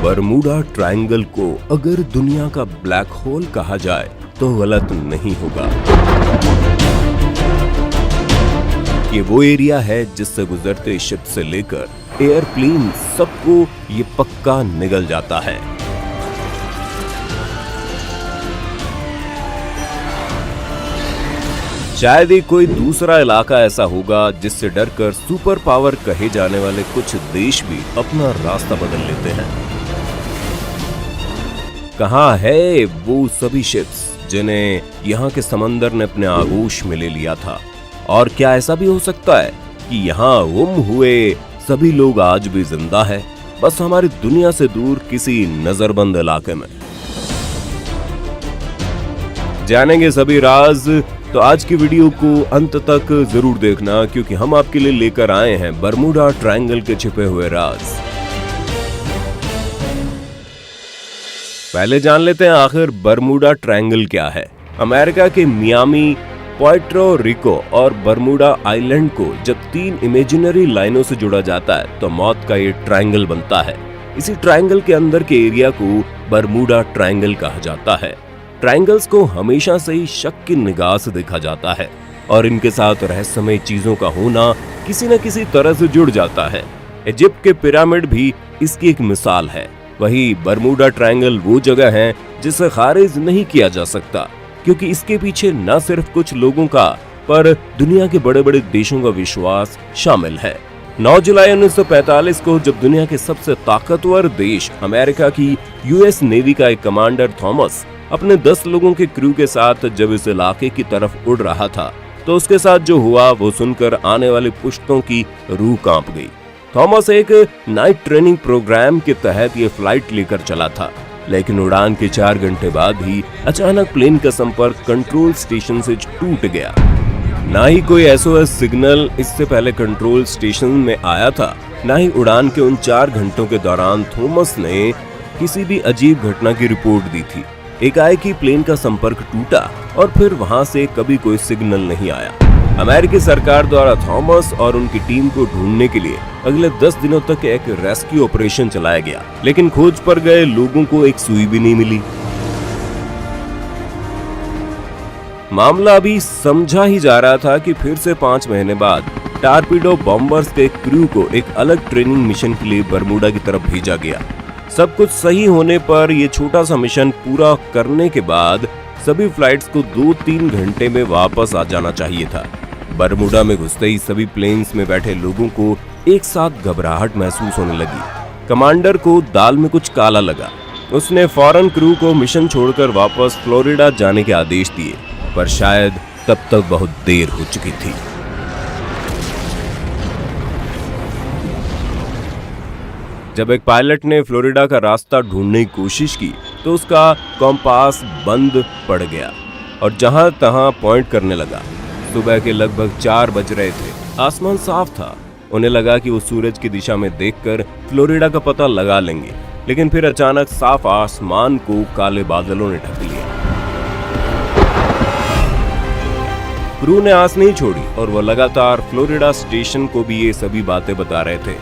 Bermuda triangle को अगर दुनिया का ब्लैक होल कहा जाए तो गलत नहीं होगा। ये वो एरिया है जिससे गुजरते शिप से लेकर एयरप्लेन सबको ये पक्का निगल जाता है। शायद ही कोई दूसरा इलाका ऐसा होगा जिससे डरकर सुपर पावर कहे जाने वाले कुछ देश भी अपना रास्ता बदल लेते हैं। कहां है वो सभी शिप्स जिन्हें यहाँ के समंदर ने अपने आगोश में ले लिया था? और क्या ऐसा भी हो सकता है कि यहाँ गुम हुए सभी लोग आज भी जिंदा है, बस हमारी दुनिया से दूर किसी नजरबंद इलाके में? जानेंगे सभी राज, तो आज की वीडियो को अंत तक जरूर देखना, क्योंकि हम आपके लिए लेकर आए हैं बरमूडा ट्रायंगल के छिपे हुए राज। पहले जान लेते हैं आखिर बरमूडा ट्रायंगल क्या है। अमेरिका के मियामी, पुएर्टो रिको और बरमूडा आइलैंड को जब 3 इमेजिनरी लाइनों से जोड़ा जाता है तो मौत का ये ट्रायंगल बनता है। इसी ट्रायंगल के अंदर के एरिया को बरमूडा ट्रायंगल कहा जाता है। ट्रायंगल्स को हमेशा से ही शक की निगाह से देखा जाता है और इनके साथ रहस्यमय चीजों का होना किसी न किसी तरह से जुड़ जाता है। इजिप्ट के पिरामिड भी इसकी एक मिसाल है। वही बरमूडा ट्रायंगल वो जगह है जिसे खारिज नहीं किया जा सकता, क्योंकि इसके पीछे न सिर्फ कुछ लोगों का पर दुनिया के बड़े बड़े देशों का विश्वास शामिल है। 9 जुलाई 1945 को जब दुनिया के सबसे ताकतवर देश अमेरिका की यूएस नेवी का एक कमांडर थॉमस अपने 10 लोगों के क्रू के साथ जब इस इलाके की तरफ उड़ रहा था तो उसके साथ जो हुआ वो सुनकर आने वाली पुश्तों की रूह कांप गई। थॉमस एक नाइट ट्रेनिंग प्रोग्राम के तहत ये फ्लाइट लेकर चला था, लेकिन उड़ान के 4 घंटे बाद ही अचानक प्लेन का संपर्क कंट्रोल स्टेशन से टूट गया। ना ही कोई एसओएस सिग्नल इससे पहले कंट्रोल स्टेशन में आया था, ना ही उड़ान के उन 4 घंटों के दौरान थॉमस ने किसी भी अजीब घटना की रिपोर्ट दी थी। एकाएक ही प्लेन का संपर्क टूटा और फिर वहां से कभी कोई सिग्नल नहीं आया। अमेरिकी सरकार द्वारा थॉमस और उनकी टीम को ढूंढने के लिए अगले 10 दिनों तक एक रेस्क्यू ऑपरेशन चलाया गया, लेकिन खोज पर गए लोगों को एक सुई भी नहीं मिली। मामला अभी समझा ही जा रहा था कि फिर से 5 महीने बाद टारपीडो बॉम्बर्स के क्रू को एक अलग ट्रेनिंग मिशन के लिए बरमूडा की तरफ भेजा गया। सब कुछ सही होने पर यह छोटा सा मिशन पूरा करने के बाद सभी फ्लाइट्स को 2-3 घंटे में वापस आ जाना चाहिए था। बरमूडा में घुसते ही सभी प्लेन्स में बैठे लोगों को एक साथ घबराहट महसूस होने लगी। कमांडर को दाल में कुछ काला लगा। उसने फौरन क्रू को मिशन छोड़कर वापस फ्लोरिडा जाने के आदेश दिए, पर शायद तब तक बहुत देर हो चुकी थी। जब एक पायलट ने फ्लोरिडा का रास्ता ढूंढने की कोशिश की तो उसका कॉम्पास बंद पड़ गया और जहां तहां पॉइंट करने लगा। सुबह के लगभग 4 बज रहे थे। आसमान साफ था। उन्हें लगा कि वो सूरज की दिशा में देखकर फ्लोरिडा का पता लगा लेंगे, लेकिन फिर अचानक साफ आसमान को काले बादलों ने ढक लिया। क्रू ने आस नहीं छोड़ी और वो लगातार फ्लोरिडा स्टेशन को भी ये सभी बातें बता रहे थे।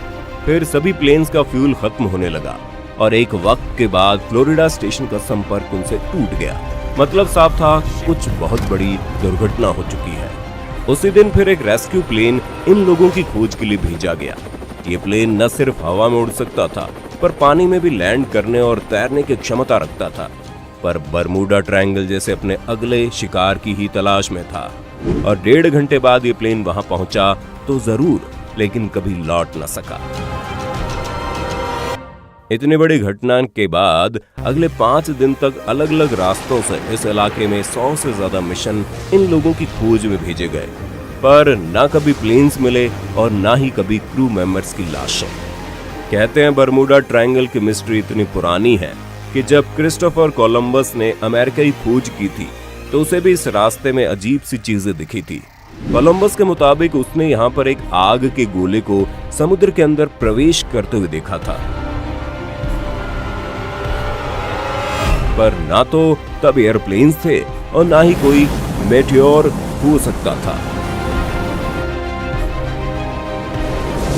फिर सभी प्लेन्स का फ्यूल खत्म होने लगा और एक वक्त के बाद फ्लोरिडा स्टेशन का संपर्क उनसे टूट गया। मतलब साफ था, कुछ बहुत बड़ी दुर्घटना हो चुकी है। उसी दिन फिर एक रेस्क्यू प्लेन इन लोगों की खोज के लिए भेजा गया। ये प्लेन न सिर्फ हवा में उड़ सकता था, पर पानी में भी लैंड करने और तैरने की क्षमता रखता था। पर बरमूडा ट्रायंगल जैसे अपने अगले शिकार की ही तलाश में था और 1.5 घंटे बाद ये प्लेन वहां पहुंचा तो जरूर, लेकिन कभी लौट न सका। इतनी बड़ी घटना के बाद अगले 5 दिन तक अलग अलग रास्तों से इस इलाके में 100 से ज्यादा मिशन इन लोगों की खोज में भेजे गए, पर ना कभी प्लेन्स मिले और ना ही कभी क्रू मेंबर्स की लाशें। कहते हैं बरमूडा ट्रायंगल की मिस्ट्री इतनी पुरानी है कि जब क्रिस्टोफर कोलंबस ने अमेरिका की खोज की थी तो उसे भी इस रास्ते में अजीब सी चीजें दिखी थी। कोलंबस के मुताबिक उसने यहाँ पर एक आग के गोले को समुद्र के अंदर प्रवेश करते हुए देखा था, पर ना तो तब एयरप्लेन्स थे और ना ही कोई मेटियोर हो सकता था।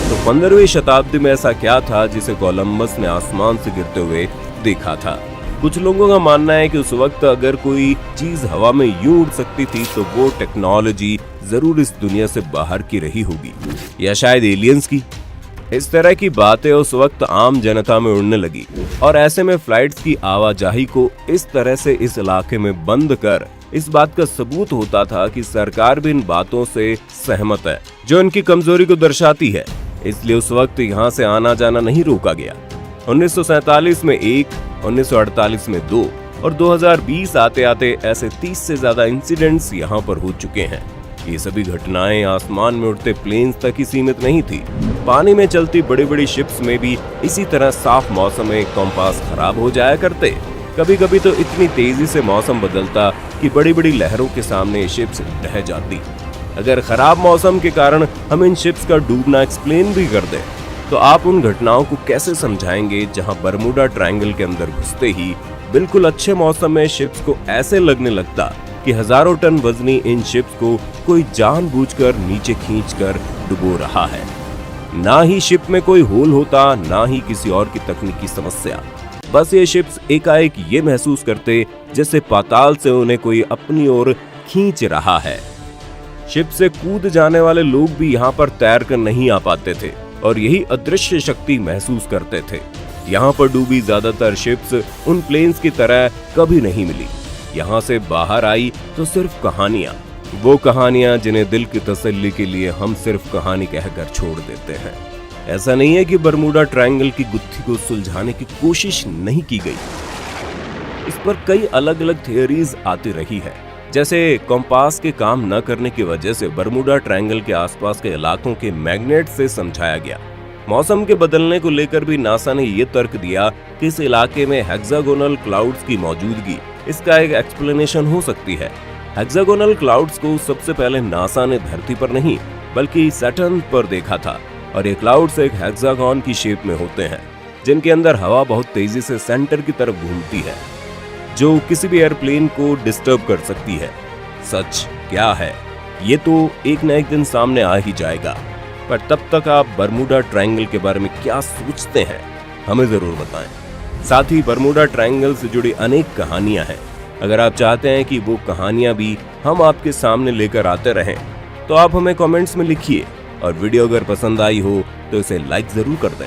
तो 15वीं शताब्दी में ऐसा क्या था जिसे कोलंबस ने आसमान से गिरते हुए देखा था। कुछ लोगों का मानना है कि उस वक्त अगर कोई चीज हवा में यूं उड़ सकती थी तो वो टेक्नोलॉजी जरूर इस दुनिया से बाहर की रही होगी, या शायद एलियंस की। इस तरह की बातें उस वक्त आम जनता में उड़ने लगी और ऐसे में फ्लाइट्स की आवाजाही को इस तरह से इस इलाके में बंद कर इस बात का सबूत होता था कि सरकार भी इन बातों से सहमत है, जो इनकी कमजोरी को दर्शाती है। इसलिए उस वक्त यहाँ से आना जाना नहीं रोका गया। 1947 में 1, 1948 में 2 और 2020 आते आते ऐसे 30 से ज्यादा इंसिडेंट्स यहाँ पर हो चुके हैं। ये सभी घटनाएं आसमान में उड़ते प्लेन्स तक ही सीमित नहीं थी। पानी में चलती बड़ी बड़ी शिप्स में भी इसी तरह साफ मौसम में कंपास खराब हो जाया करते। कभी कभी तो इतनी तेजी से मौसम बदलता कि बड़ी बड़ी लहरों के सामने शिप्स ढह जाती। अगर खराब मौसम के कारण हम इन शिप्स का डूबना एक्सप्लेन भी कर दें तो आप उन घटनाओं को कैसे समझाएंगे जहां बरमूडा ट्रायंगल के अंदर घुसते ही बिल्कुल अच्छे मौसम में शिप्स को ऐसे लगने लगता कि हजारों टन वजनी इन शिप्स को कोई जानबूझकर नीचे खींचकर डुबो रहा है। ना ही शिप में कोई होल होता, ना ही किसी और की तकनीकी समस्या। बस ये शिप्स एकाएक ये महसूस करते जैसे पाताल से उन्हें कोई अपनी ओर खींच रहा है। शिप से कूद जाने वाले लोग भी यहाँ पर तैर कर नहीं आ पाते थे और यही अदृश्य शक्ति महसूस करते थे। यहाँ पर डूबी ज्यादातर शिप्स उन प्लेन्स की तरह कभी नहीं मिली। यहाँ से बाहर आई तो सिर्फ कहानियां, वो कहानियां जिन्हें दिल की तसल्ली के लिए हम सिर्फ कहानी कहकर छोड़ देते हैं। ऐसा नहीं है कि बरमूडा ट्रायंगल की गुत्थी को सुलझाने की कोशिश नहीं की गई। इस पर कई अलग अलग थियरीज आती रही है, जैसे कंपास के काम न करने की वजह से बरमूडा ट्रायंगल के आसपास के इलाकों के मैग्नेट से समझाया गया। मौसम के बदलने को लेकर भी नासा ने यह तर्क दिया कि इस इलाके में हेक्सागोनल क्लाउड्स की मौजूदगी इसका एक एक्सप्लेनेशन हो सकती है। हेक्सागोनल क्लाउड्स को सबसे पहले नासा ने धरती पर नहीं बल्कि सैटर्न पर देखा था और ये क्लाउड्स एक हेक्सागोन की शेप में होते हैं जिनके अंदर हवा बहुत तेजी से सेंटर की तरफ घूमती है, जो किसी भी एयरप्लेन को डिस्टर्ब कर सकती है। सच क्या है ये तो एक न एक दिन सामने आ ही जाएगा, पर तब तक आप बरमूडा ट्रायंगल के बारे में क्या सोचते हैं हमें जरूर बताएं। साथ ही बरमूडा ट्रायंगल से जुड़ी अनेक कहानियां हैं। अगर आप चाहते हैं कि वो कहानियां भी हम आपके सामने लेकर आते रहें तो आप हमें कमेंट्स में लिखिए और वीडियो अगर पसंद आई हो तो इसे लाइक जरूर कर दें।